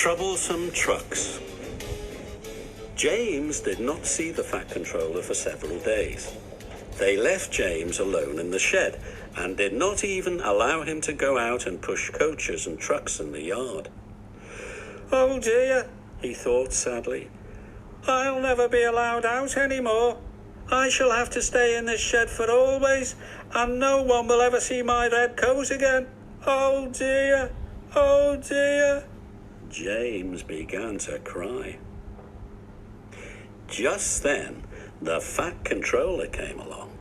Troublesome trucks. James did not see the Fat Controller for several days. They left James alone in the shed and did not even allow him to go out and push coaches and trucks in the yard. "Oh dear," he thought sadly. "I'll never be allowed out anymore. I shall have to stay in this shed for always, and no one will ever see my red coat again. Oh dear, oh dear." James began to cry. Just then, the Fat Controller came along.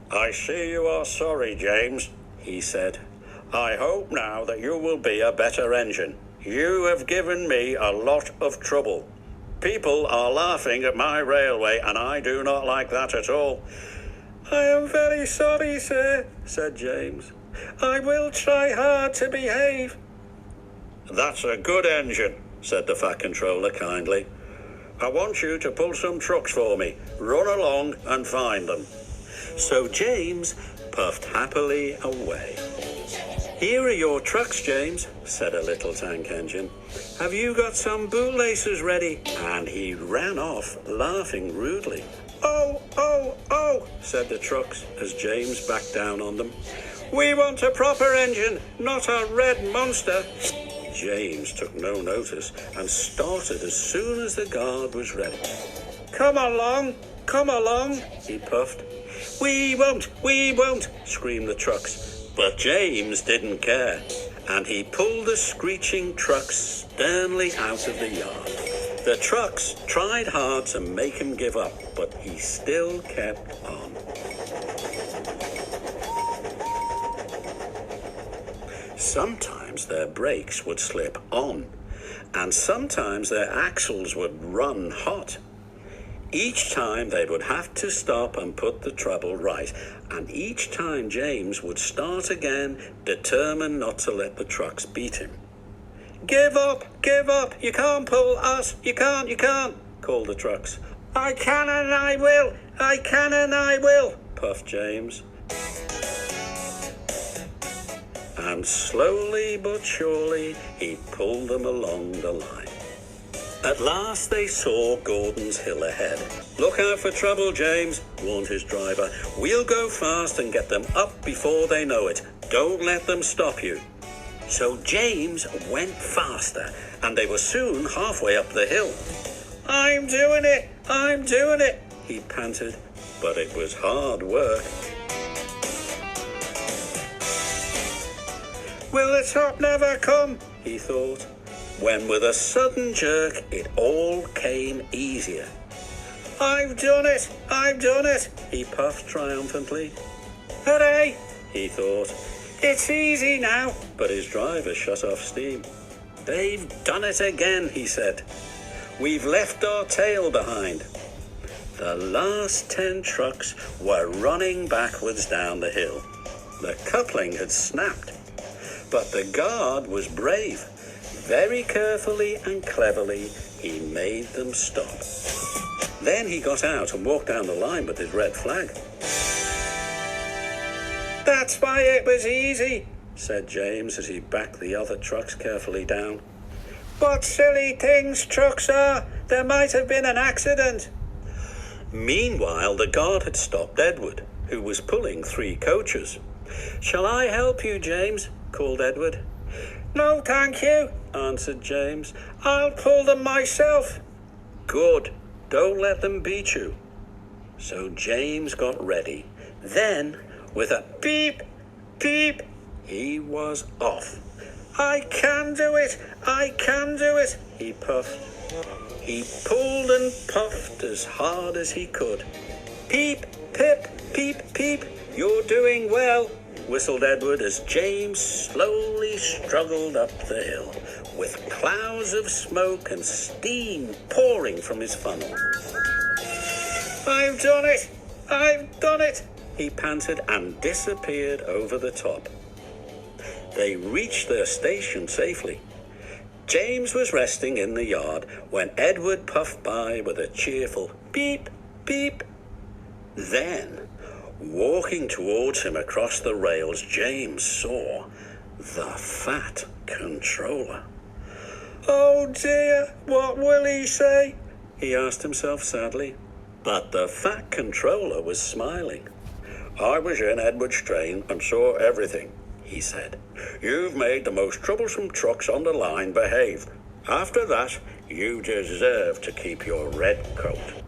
"I see you are sorry, James," he said. "I hope now that you will be a better engine. You have given me a lot of trouble. People are laughing at my railway, and I do not like that at all." "I am very sorry, sir," said James. "I will try hard to behave." "That's a good engine," said the Fat Controller kindly. "I want you to pull some trucks for me. Run along and find them." So James puffed happily away. "Here are your trucks, James," said a little tank engine. "Have you got some bootlaces ready?" And he ran off, laughing rudely. "Oh, oh, oh," said the trucks as James backed down on them. "We want a proper engine, not a red monster." James took no notice and started as soon as the guard was ready. Come along, he puffed. We won't, screamed the trucks. But James didn't care, and he pulled the screeching trucks sternly out of the yard. The trucks tried hard to make him give up, but he still kept on. Sometimes their brakes would slip on, and sometimes their axles would run hot. Each time they would have to stop and put the trouble right, and each time James would start again, determined not to let the trucks beat him. Give up, you can't pull us, you can't, called the trucks. I can and I will, puffed James. And slowly but surely he pulled them along the line. At last they saw Gordon's Hill ahead. Look out for trouble, James, warned his driver. We'll go fast and get them up before they know it. Don't let them stop you. So James went faster, and they were soon halfway up the hill. I'm doing it, he panted, but it was hard work. Will the top never come? He thought, when with a sudden jerk it all came easier. I've done it, he puffed triumphantly. Hooray, he thought. It's easy now. But his driver shut off steam. They've done it again, he said. We've left our tail behind. The last 10 trucks were running backwards down the hill. The coupling had snapped. But the guard was brave. Very carefully and cleverly, he made them stop. Then he got out and walked down the line with his red flag. That's why it was easy, said James as he backed the other trucks carefully down. What silly things trucks are. There might have been an accident. Meanwhile, the guard had stopped Edward, who was pulling 3 coaches. Shall I help you, James? Called Edward. No, thank you, answered James. I'll pull them myself. Good. Don't let them beat you. So James got ready. Then, with a beep, beep, he was off. I can do it, he puffed. He pulled and puffed as hard as he could. Peep, pip, peep, peep, you're doing well, whistled Edward as James slowly struggled up the hill, with clouds of smoke and steam pouring from his funnel. I've done it, he panted and disappeared over the top. They reached their station safely. James was resting in the yard when Edward puffed by with a cheerful beep, beep. Then, walking towards him across the rails, James saw the Fat Controller. Oh dear, what will he say? He asked himself sadly. But the Fat Controller was smiling. I was in Edward's train and saw everything, he said. You've made the most troublesome trucks on the line behave. After that, you deserve to keep your red coat.